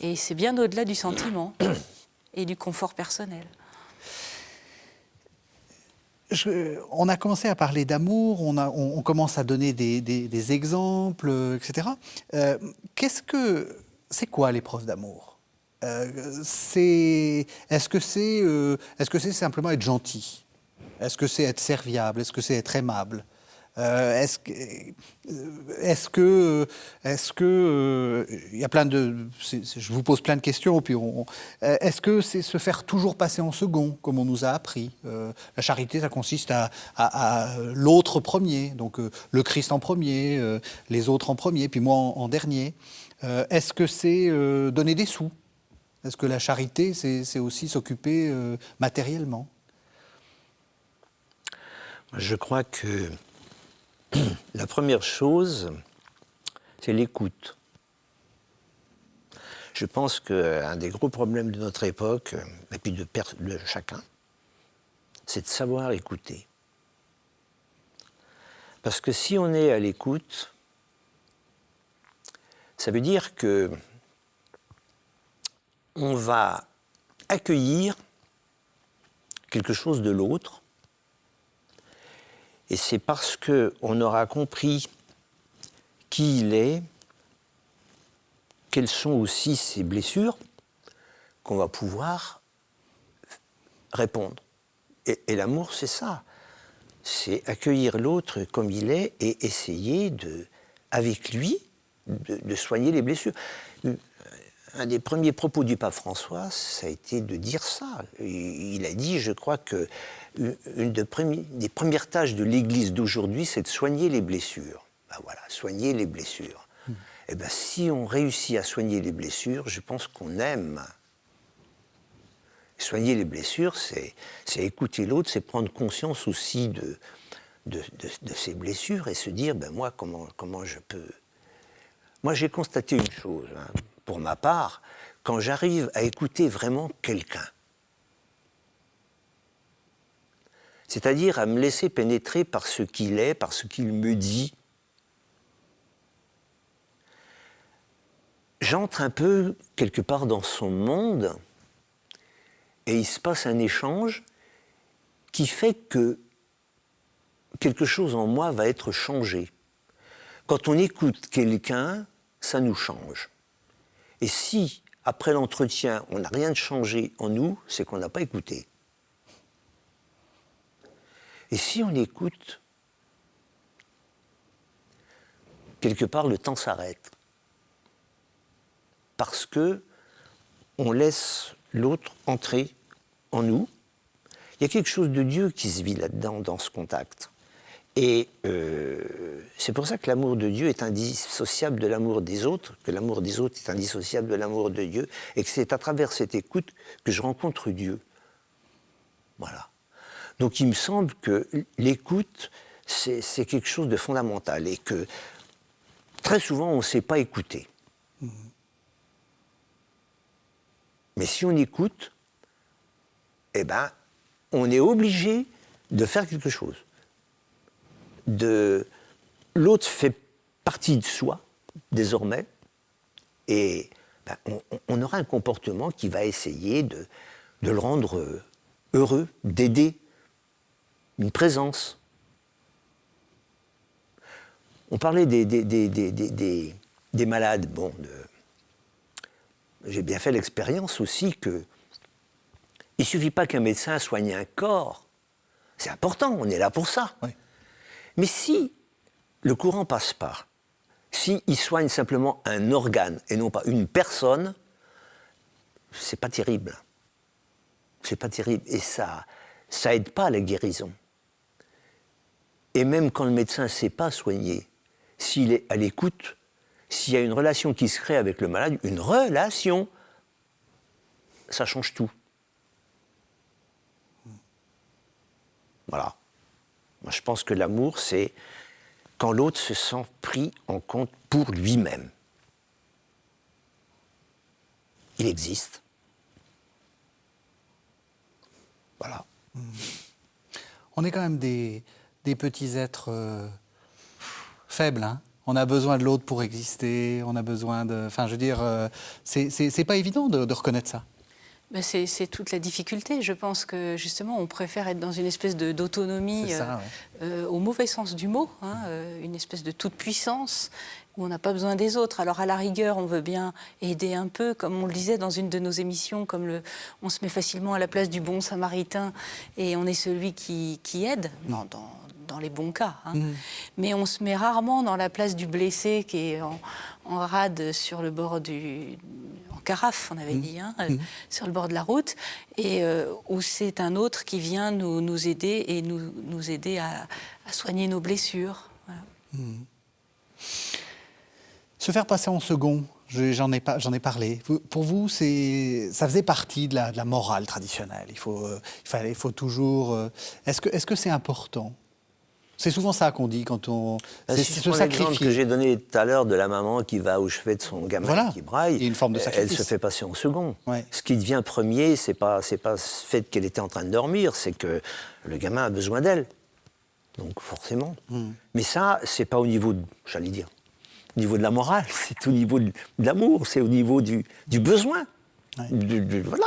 Et c'est bien au-delà du sentiment et du confort personnel. On a commencé à parler d'amour, on commence à donner des exemples, etc. C'est quoi l'épreuve d'amour? Est-ce que c'est simplement être gentil? Est-ce que c'est être serviable? Est-ce que c'est être aimable? Est-ce que il y a plein de, je vous pose plein de questions, puis est-ce que c'est se faire toujours passer en second, comme on nous a appris? La charité, ça consiste à l'autre premier, donc le Christ en premier, les autres en premier, puis moi en dernier. Est-ce que c'est donner des sous? Est-ce que la charité, c'est aussi s'occuper matériellement? Je crois que la première chose, c'est l'écoute. Je pense qu'un des gros problèmes de notre époque, et puis de chacun, c'est de savoir écouter. Parce que si on est à l'écoute, ça veut dire que on va accueillir quelque chose de l'autre, et c'est parce qu'on aura compris qui il est, quelles sont aussi ses blessures, qu'on va pouvoir répondre. Et l'amour, c'est ça. C'est accueillir l'autre comme il est et essayer, avec lui, de soigner les blessures. Un des premiers propos du pape François, ça a été de dire ça. Il a dit, je crois que une des premières tâches de l'Église d'aujourd'hui, c'est de soigner les blessures. Ben voilà, soigner les blessures. Eh ben, si on réussit à soigner les blessures, je pense qu'on aime. Soigner les blessures, c'est écouter l'autre, c'est prendre conscience aussi de ses blessures et se dire, ben moi, comment je peux... Moi, j'ai constaté une chose, hein, pour ma part, quand j'arrive à écouter vraiment quelqu'un, c'est-à-dire à me laisser pénétrer par ce qu'il est, par ce qu'il me dit, j'entre un peu quelque part dans son monde et il se passe un échange qui fait que quelque chose en moi va être changé. Quand on écoute quelqu'un, ça nous change. Et si, après l'entretien, on n'a rien de changé en nous, c'est qu'on n'a pas écouté. Et si on écoute, quelque part, le temps s'arrête. Parce que on laisse l'autre entrer en nous. Il y a quelque chose de Dieu qui se vit là-dedans, dans ce contact. Et c'est pour ça que l'amour de Dieu est indissociable de l'amour des autres, que l'amour des autres est indissociable de l'amour de Dieu, et que c'est à travers cette écoute que je rencontre Dieu. Voilà. Donc il me semble que l'écoute, c'est quelque chose de fondamental, et que très souvent on ne sait pas écouter. Mais si on écoute, eh ben, on est obligé de faire quelque chose. L'autre fait partie de soi, désormais, et ben, on aura un comportement qui va essayer de le rendre heureux, d'aider, une présence. On parlait des malades. Bon, j'ai bien fait l'expérience aussi que il ne suffit pas qu'un médecin soigne un corps. C'est important, on est là pour ça. Oui. Mais si le courant passe pas, s'il soigne simplement un organe et non pas une personne, c'est pas terrible. C'est pas terrible. Et ça aide pas à la guérison. Et même quand le médecin ne sait pas soigner, s'il est à l'écoute, s'il y a une relation qui se crée avec le malade, une relation, ça change tout. Voilà. Moi, je pense que l'amour, c'est quand l'autre se sent pris en compte pour lui-même. Il existe. Voilà. On est quand même des petits êtres faibles, hein. On a besoin de l'autre pour exister, on a besoin de... Enfin, je veux dire, c'est pas évident de reconnaître ça. Ben c'est toute la difficulté. Je pense que, justement, on préfère être dans une espèce d'autonomie, au mauvais sens du mot, hein, une espèce de toute-puissance, où on n'a pas besoin des autres. Alors, à la rigueur, on veut bien aider un peu, comme on le disait dans une de nos émissions, on se met facilement à la place du bon samaritain, et on est celui qui aide, dans les bons cas. Hein. Mais on se met rarement dans la place du blessé qui est en rade sur le bord en carafe, on avait dit, hein, sur le bord de la route, et où c'est un autre qui vient nous aider et nous aider à soigner nos blessures. Voilà. Se faire passer en second, j'en ai parlé. Pour vous, ça faisait partie de la morale traditionnelle. Il faut toujours... Est-ce que c'est important ? C'est souvent ça qu'on dit quand on... C'est ce exemple que j'ai donné tout à l'heure de la maman qui va au chevet de son gamin qui braille. Il y a une forme de sacrifice. Elle se fait passer en second. Ouais. Ce qui devient premier, c'est pas ce fait qu'elle était en train de dormir, c'est que le gamin a besoin d'elle. Donc forcément. Mais ça, c'est pas au niveau, j'allais dire, au niveau de la morale, c'est au niveau de l'amour, c'est au niveau du besoin. Ouais. Voilà.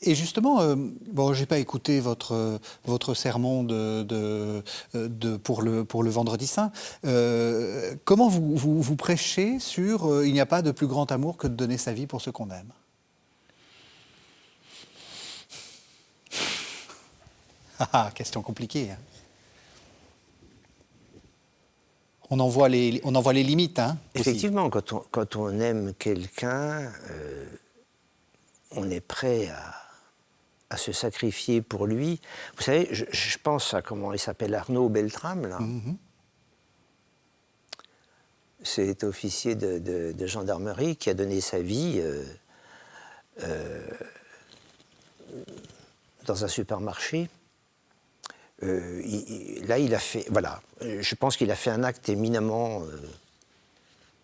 Et justement, bon, j'ai pas écouté votre sermon pour le Vendredi Saint. Comment vous prêchez sur il n'y a pas de plus grand amour que de donner sa vie pour ceux qu'on aime? Ah, question compliquée. Hein. On en voit les limites. Hein, effectivement, quand on aime quelqu'un, on est prêt à se sacrifier pour lui. Vous savez, je pense à comment il s'appelle, Arnaud Beltrame, là. C'est officier de gendarmerie qui a donné sa vie dans un supermarché. Là, il a fait... Voilà, je pense qu'il a fait un acte éminemment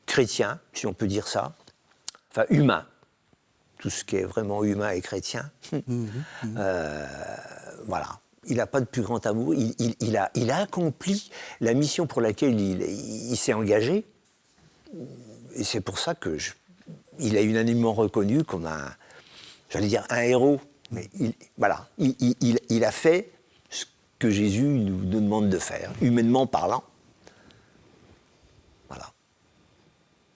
chrétien, si on peut dire ça. Enfin, humain. Tout ce qui est vraiment humain et chrétien. Voilà. Il n'a pas de plus grand amour. Il a accompli la mission pour laquelle il s'est engagé. Et c'est pour ça qu'il est unanimement reconnu comme j'allais dire, un héros. Mais voilà. Il a fait ce que Jésus nous demande de faire, humainement parlant. Voilà.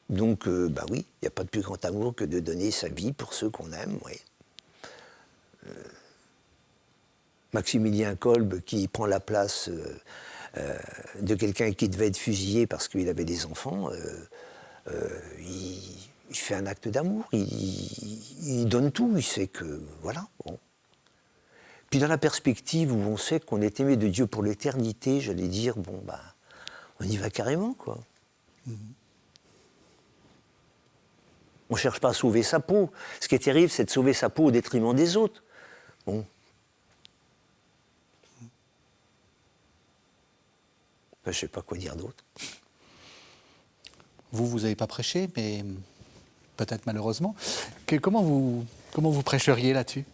Donc, oui, il n'y a pas de plus grand amour que de donner sa vie pour ceux qu'on aime, oui. Maximilien Kolb, qui prend la place de quelqu'un qui devait être fusillé parce qu'il avait des enfants, il fait un acte d'amour, il donne tout, il sait que, voilà, bon. Puis dans la perspective où on sait qu'on est aimé de Dieu pour l'éternité, j'allais dire, on y va carrément, quoi. On ne cherche pas à sauver sa peau. Ce qui est terrible, c'est de sauver sa peau au détriment des autres. Bon. Je ne sais pas quoi dire d'autre. Vous n'avez pas prêché, mais peut-être malheureusement. Comment vous prêcheriez là-dessus ?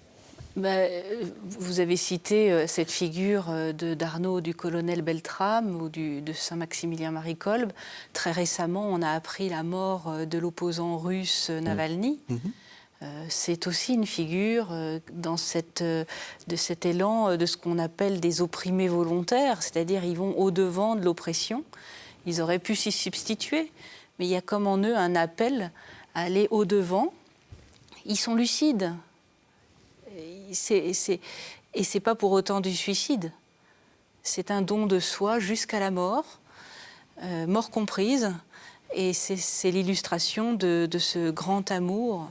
Vous avez cité cette figure d'Arnaud, du colonel Beltrame ou de Saint-Maximilien Marie Kolb. Très récemment, on a appris la mort de l'opposant russe Navalny. C'est aussi une figure de cet élan de ce qu'on appelle des opprimés volontaires, c'est-à-dire ils vont au-devant de l'oppression. Ils auraient pu s'y substituer, mais il y a comme en eux un appel à aller au-devant. Ils sont lucides. Et c'est pas pour autant du suicide. C'est un don de soi jusqu'à la mort, mort comprise. Et c'est l'illustration de ce grand amour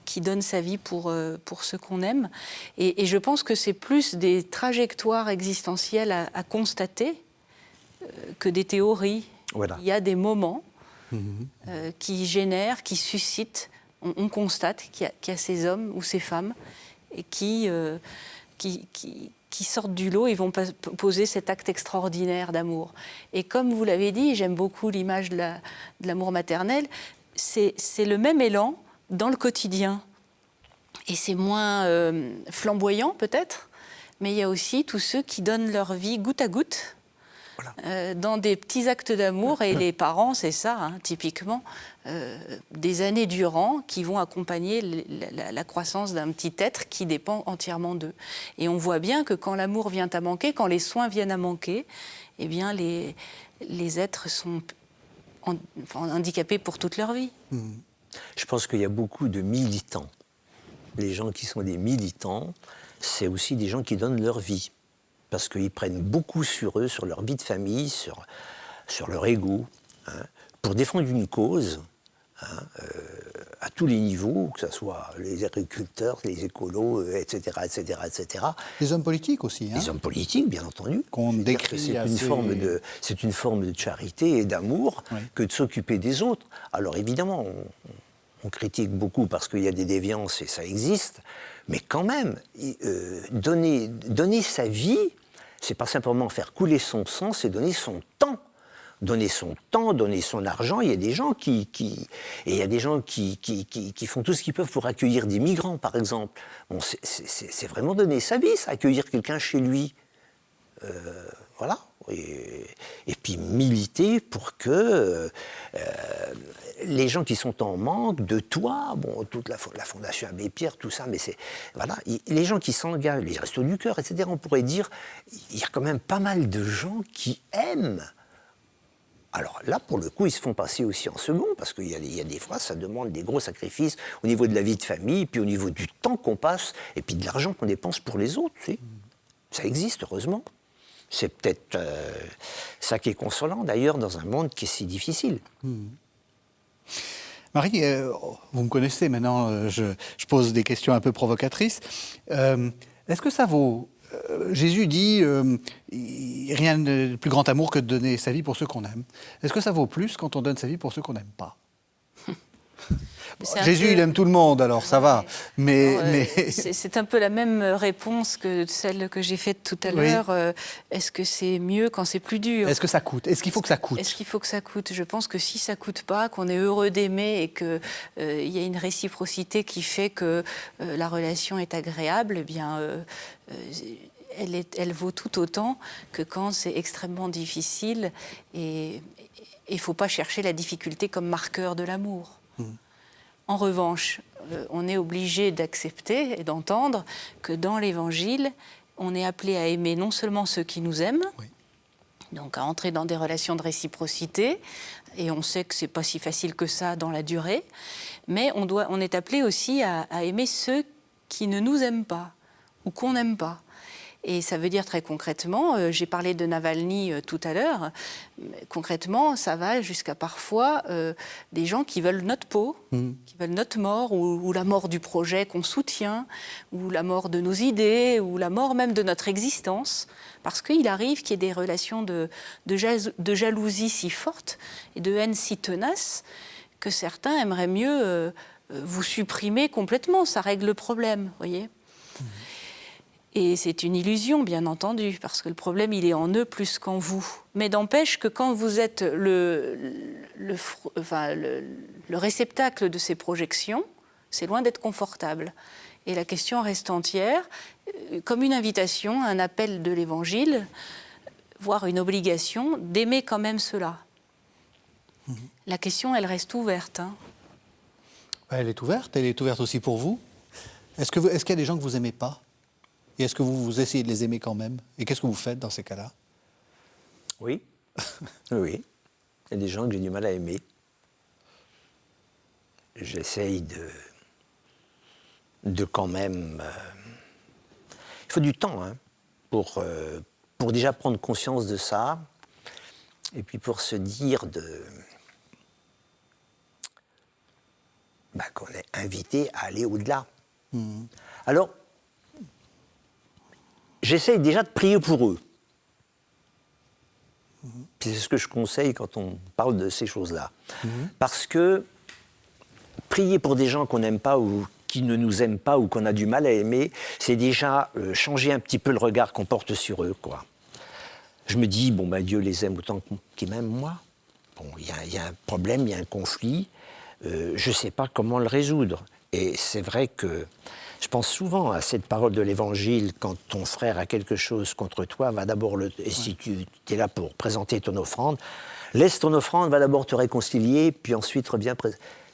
qui donne sa vie pour ceux qu'on aime. Et je pense que c'est plus des trajectoires existentielles à constater que des théories. Voilà. Il y a des moments qui génèrent, qui suscitent. On constate qu'il y a ces hommes ou ces femmes et qui sortent du lot et vont poser cet acte extraordinaire d'amour. Et comme vous l'avez dit, j'aime beaucoup l'image de l'amour maternel, c'est le même élan dans le quotidien. Et c'est moins flamboyant peut-être, mais il y a aussi tous ceux qui donnent leur vie goutte à goutte, dans des petits actes d'amour. Et les parents, c'est ça, typiquement, des années durant, qui vont accompagner la croissance d'un petit être qui dépend entièrement d'eux. Et on voit bien que quand l'amour vient à manquer, quand les soins viennent à manquer, eh bien les êtres sont handicapés pour toute leur vie. Je pense qu'il y a beaucoup de militants. Les gens qui sont des militants, c'est aussi des gens qui donnent leur vie. Parce qu'ils prennent beaucoup sur eux, sur leur vie de famille, sur leur ego, pour défendre une cause, à tous les niveaux, que ce soit les agriculteurs, les écolos, etc., etc., etc. Les hommes politiques aussi. Les hommes politiques, bien entendu. Qu'on décrit c'est une forme de charité et d'amour que de s'occuper des autres. Alors évidemment, on critique beaucoup parce qu'il y a des déviances et ça existe, Mais quand même, donner sa vie, c'est pas simplement faire couler son sang, c'est donner son temps. Donner son temps, donner son argent. Il y a des gens qui font tout ce qu'ils peuvent pour accueillir des migrants, par exemple. Bon, c'est vraiment donner sa vie, ça, accueillir quelqu'un chez lui. Voilà. Et puis militer pour que les gens qui sont en manque de toit, bon, toute la Fondation Abbé Pierre, tout ça, mais c'est voilà, les gens qui s'engagent, les Restos du Cœur, etc. On pourrait dire, il y a quand même pas mal de gens qui aiment. Alors là, pour le coup, ils se font passer aussi en second, parce qu'il y a des fois, ça demande des gros sacrifices au niveau de la vie de famille, puis au niveau du temps qu'on passe, et puis de l'argent qu'on dépense pour les autres. Tu sais. Ça existe, heureusement. C'est peut-être ça qui est consolant, d'ailleurs, dans un monde qui est si difficile. Marie, vous me connaissez maintenant, je pose des questions un peu provocatrices. Est-ce que ça vaut... Jésus dit rien de plus grand amour que de donner sa vie pour ceux qu'on aime. Est-ce que ça vaut plus quand on donne sa vie pour ceux qu'on n'aime pas? Jésus, il aime tout le monde, alors ça va. Mais... C'est un peu la même réponse que celle que j'ai faite tout à l'heure. Est-ce que c'est mieux quand c'est plus dur? Est-ce que ça coûte? Est-ce qu'il faut que ça coûte? Est-ce qu'il faut que ça coûte? Je pense que si ça coûte pas, qu'on est heureux d'aimer et qu'il y a une réciprocité qui fait que la relation est agréable, eh bien, elle vaut tout autant que quand c'est extrêmement difficile. Et il ne faut pas chercher la difficulté comme marqueur de l'amour. En revanche, on est obligé d'accepter et d'entendre que dans l'Évangile, on est appelé à aimer non seulement ceux qui nous aiment, donc à entrer dans des relations de réciprocité, et on sait que ce n'est pas si facile que ça dans la durée, mais on est appelé aussi à aimer ceux qui ne nous aiment pas ou qu'on n'aime pas. Et ça veut dire très concrètement, j'ai parlé de Navalny tout à l'heure, concrètement, ça va jusqu'à parfois des gens qui veulent notre peau, qui veulent notre mort, ou la mort du projet qu'on soutient, ou la mort de nos idées, ou la mort même de notre existence, parce qu'il arrive qu'il y ait des relations de jalousie si fortes et de haine si tenaces que certains aimeraient mieux vous supprimer complètement, ça règle le problème, vous voyez. Et c'est une illusion, bien entendu, parce que le problème, il est en eux plus qu'en vous. Mais n'empêche que quand vous êtes le réceptacle de ces projections, c'est loin d'être confortable. Et la question reste entière, comme une invitation, un appel de l'Évangile, voire une obligation, d'aimer quand même cela. La question, elle reste ouverte. Hein. Elle est ouverte aussi pour vous. Est-ce qu'il y a des gens que vous n'aimez pas ? Et est-ce que vous essayez de les aimer quand même? Et qu'est-ce que vous faites dans ces cas-là? Oui. Oui. Il y a des gens que j'ai du mal à aimer. J'essaye de quand même... Il faut du temps pour déjà prendre conscience de ça. Et puis pour se dire qu'on est invité à aller au-delà. Alors, j'essaye déjà de prier pour eux. C'est ce que je conseille quand on parle de ces choses-là. Parce que prier pour des gens qu'on n'aime pas ou qui ne nous aiment pas ou qu'on a du mal à aimer, c'est déjà changer un petit peu le regard qu'on porte sur eux, quoi. Je me dis, Dieu les aime autant qu'il m'aime, moi. Bon, il y a un problème, il y a un conflit. Je ne sais pas comment le résoudre. Et c'est vrai que je pense souvent à cette parole de l'Évangile, quand ton frère a quelque chose contre toi, va d'abord et si tu es là pour présenter ton offrande, laisse ton offrande, va d'abord te réconcilier, puis ensuite reviens.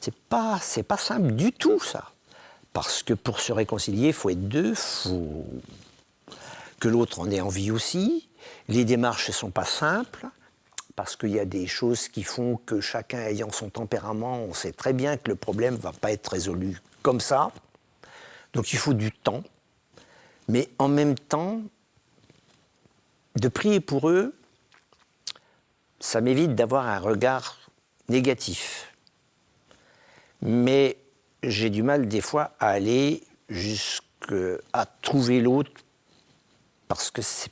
C'est pas simple du tout, ça. Parce que pour se réconcilier, il faut être deux, il faut que l'autre en ait envie aussi. Les démarches ne sont pas simples, parce qu'il y a des choses qui font que chacun ayant son tempérament, on sait très bien que le problème ne va pas être résolu comme ça. Donc il faut du temps, mais en même temps, de prier pour eux, ça m'évite d'avoir un regard négatif. Mais j'ai du mal des fois à aller jusqu'à trouver l'autre, parce que c'est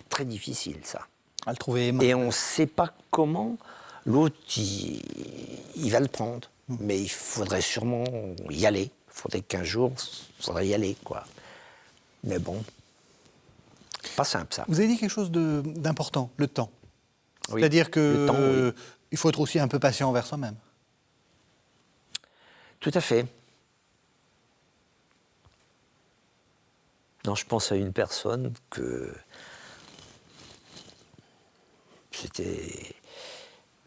très difficile, ça. À le trouver aimant. Et on ne sait pas comment l'autre, il va le prendre. Mais il faudrait sûrement y aller. Il faudrait qu'un jour, il faudrait y aller, quoi. Mais bon, pas simple, ça. Vous avez dit quelque chose d'important, le temps. Oui, C'est-à-dire le temps, oui. il faut être aussi un peu patient envers soi-même. Tout à fait. Non, je pense à une personne que c'était...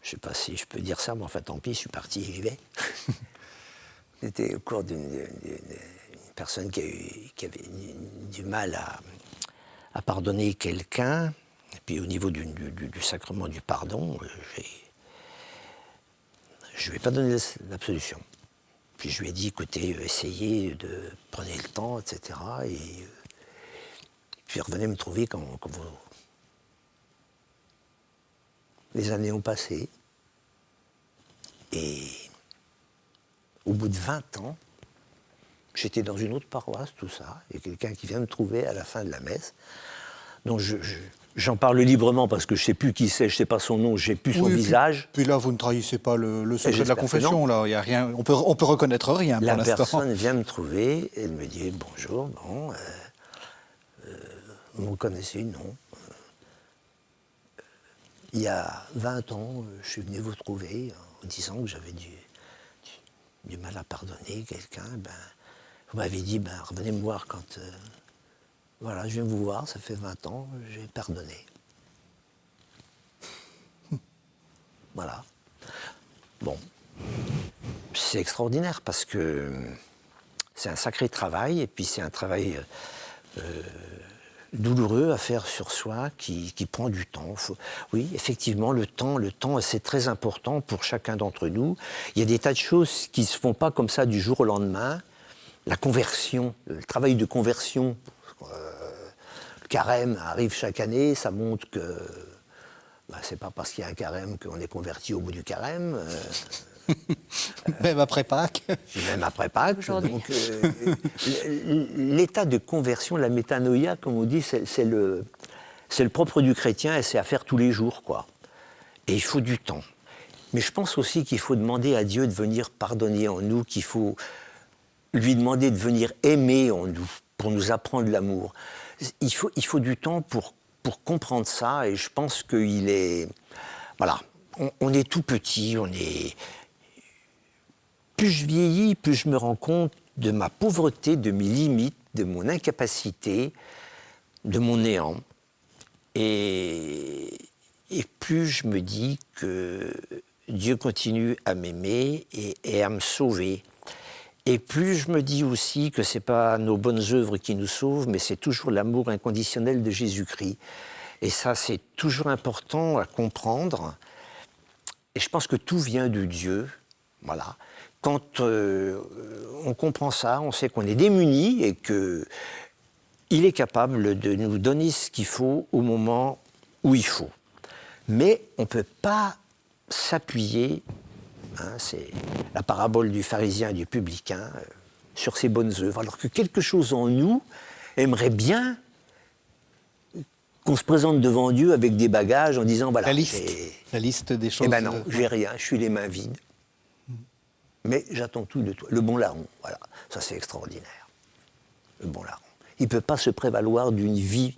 Je ne sais pas si je peux dire ça, mais enfin tant pis, je suis parti, j'y vais. C'était au cours d'une personne qui avait du mal à pardonner quelqu'un. Et puis au niveau du sacrement du pardon, je ne lui ai pas donné l'absolution. Puis je lui ai dit, écoutez, essayez de prendre le temps, etc. Et puis revenez me trouver quand vous... Les années ont passé. Et au bout de 20 ans, j'étais dans une autre paroisse, tout ça. Il y a quelqu'un qui vient me trouver à la fin de la messe. Donc j'en parle librement parce que je ne sais plus qui c'est, je ne sais pas son nom, je n'ai plus son visage. Puis là, vous ne trahissez pas le secret de la confession. Là. Il y a rien, on peut reconnaître rien pour l'instant. La personne vient me trouver et elle me dit « Bonjour, bon, vous me connaissez, non. Il y a 20 ans, je suis venu vous trouver en disant que j'avais du mal à pardonner quelqu'un. Ben, vous m'avez dit, ben, revenez me voir quand... voilà, je viens vous voir, ça fait 20 ans, j'ai pardonné. » Voilà. Bon. C'est extraordinaire parce que c'est un sacré travail, et puis c'est un travail douloureux à faire sur soi, qui prend du temps. Oui, effectivement, le temps, c'est très important pour chacun d'entre nous. Il y a des tas de choses qui ne se font pas comme ça du jour au lendemain. La conversion, le travail de conversion, le carême arrive chaque année, ça montre que c'est pas parce qu'il y a un carême qu'on est converti au bout du carême. Même après Pâques. Même après Pâques. Donc, l'état de conversion, la métanoïa, comme on dit, c'est le propre du chrétien, et c'est à faire tous les jours, quoi. Et il faut du temps. Mais je pense aussi qu'il faut demander à Dieu de venir pardonner en nous, qu'il faut lui demander de venir aimer en nous, pour nous apprendre l'amour. Il faut du temps pour comprendre ça, et je pense qu'il est... Voilà, on est tout petit, on est... Plus je vieillis, plus je me rends compte de ma pauvreté, de mes limites, de mon incapacité, de mon néant. Et plus je me dis que Dieu continue à m'aimer et à me sauver. Et plus je me dis aussi que ce n'est pas nos bonnes œuvres qui nous sauvent, mais c'est toujours l'amour inconditionnel de Jésus-Christ. Et ça, c'est toujours important à comprendre. Et je pense que tout vient de Dieu. Voilà. Quand on comprend ça, on sait qu'on est démunis et qu'il est capable de nous donner ce qu'il faut au moment où il faut. Mais on ne peut pas s'appuyer, c'est la parabole du pharisien et du publicain, sur ses bonnes œuvres, alors que quelque chose en nous aimerait bien qu'on se présente devant Dieu avec des bagages en disant voilà, la liste des choses. Eh ben non, j'ai rien, je suis les mains vides. Mais j'attends tout de toi. Le bon larron, voilà, ça c'est extraordinaire. Le bon larron. Il ne peut pas se prévaloir d'une vie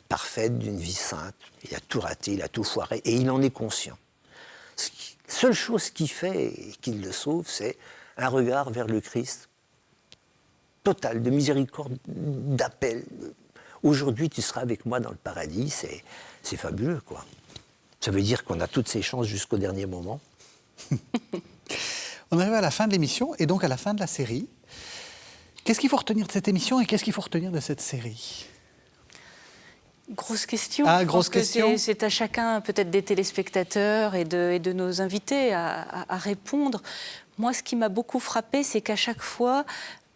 parfaite, d'une vie sainte. Il a tout raté, il a tout foiré, et il en est conscient. La seule chose qu'il fait et qu'il le sauve, c'est un regard vers le Christ, total, de miséricorde, d'appel. Aujourd'hui, tu seras avec moi dans le paradis, c'est fabuleux, quoi. Ça veut dire qu'on a toutes ces chances jusqu'au dernier moment. On arrive à la fin de l'émission et donc à la fin de la série. Qu'est-ce qu'il faut retenir de cette émission et qu'est-ce qu'il faut retenir de cette série ? Grosse question. Grosse question. C'est à chacun, peut-être des téléspectateurs et de nos invités, à répondre. Moi, ce qui m'a beaucoup frappé, c'est qu'à chaque fois,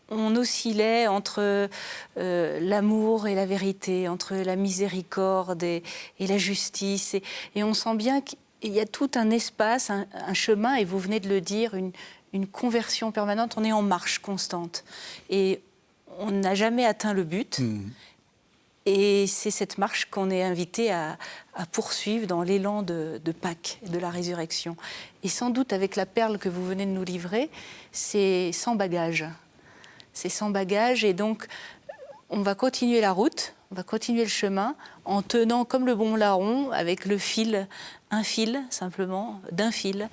on oscillait entre l'amour et la vérité, entre la miséricorde et la justice. Et on sent bien qu'il y a tout un espace, un chemin, et vous venez de le dire, une conversion permanente. On est en marche constante. Et on n'a jamais atteint le but. Et c'est cette marche qu'on est invité à poursuivre dans l'élan de Pâques, de la résurrection. Et sans doute, avec la perle que vous venez de nous livrer, c'est sans bagage. c'est sans bagage, et donc on va continuer la route, on va continuer le chemin en tenant comme le bon larron avec le fil, un fil simplement, d'un fil,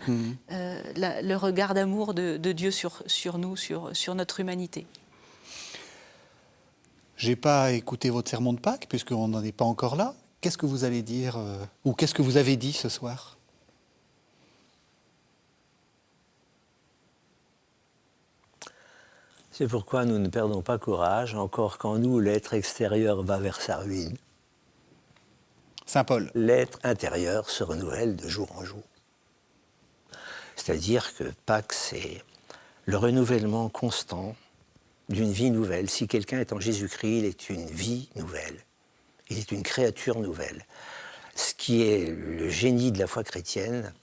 le regard d'amour de Dieu sur nous, sur notre humanité. Je n'ai pas écouté votre sermon de Pâques, puisqu'on n'en est pas encore là. Qu'est-ce que vous allez dire, ou qu'est-ce que vous avez dit ce soir ? C'est pourquoi nous ne perdons pas courage, encore qu'en nous l'être extérieur va vers sa ruine. Saint Paul. L'être intérieur se renouvelle de jour en jour. C'est-à-dire que Pâques, c'est le renouvellement constant d'une vie nouvelle. Si quelqu'un est en Jésus-Christ, il est une vie nouvelle. Il est une créature nouvelle. Ce qui est le génie de la foi chrétienne,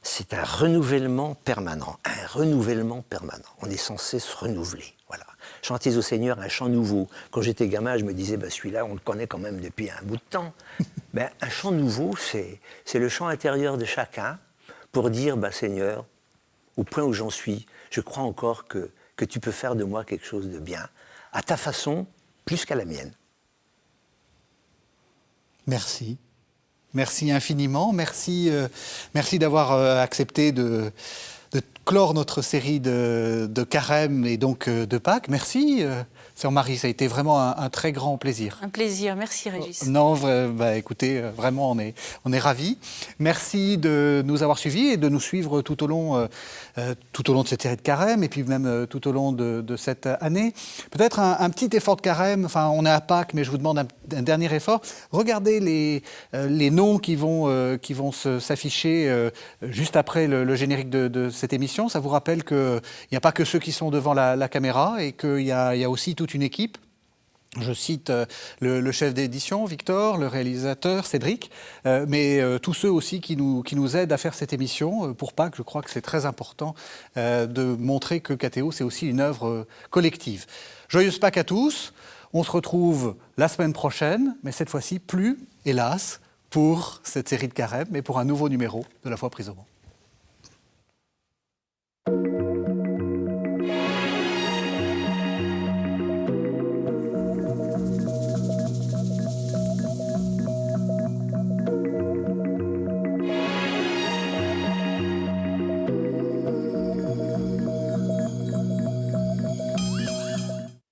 c'est un renouvellement permanent. Un renouvellement permanent. On est censé se renouveler. Voilà. Chantez au Seigneur un chant nouveau. Quand j'étais gamin, je me disais, celui-là, on le connaît quand même depuis un bout de temps. Un chant nouveau, c'est le chant intérieur de chacun pour dire, Seigneur, au point où j'en suis, je crois encore que tu peux faire de moi quelque chose de bien, à ta façon, plus qu'à la mienne. Merci. Merci infiniment. Merci d'avoir accepté de clore notre série de carême et donc de Pâques. Merci, Sœur Marie, ça a été vraiment un très grand plaisir. Un plaisir, merci Régis. Non, écoutez, vraiment, on est ravis. Merci de nous avoir suivis et de nous suivre tout au long de cette série de carême et puis même tout au long de cette année. Peut-être un petit effort de carême, enfin on est à Pâques, mais je vous demande un dernier effort. Regardez les noms qui vont s'afficher juste après le générique de cette émission. Ça vous rappelle qu'il n'y a pas que ceux qui sont devant la caméra et qu'il y a aussi toute une équipe. Je cite le chef d'édition, Victor, le réalisateur, Cédric, mais tous ceux aussi qui nous aident à faire cette émission. Pour Pâques, je crois que c'est très important de montrer que KTO, c'est aussi une œuvre collective. Joyeuse Pâques à tous. On se retrouve la semaine prochaine, mais cette fois-ci plus, hélas, pour cette série de carême, mais pour un nouveau numéro de La Foi prise au mot.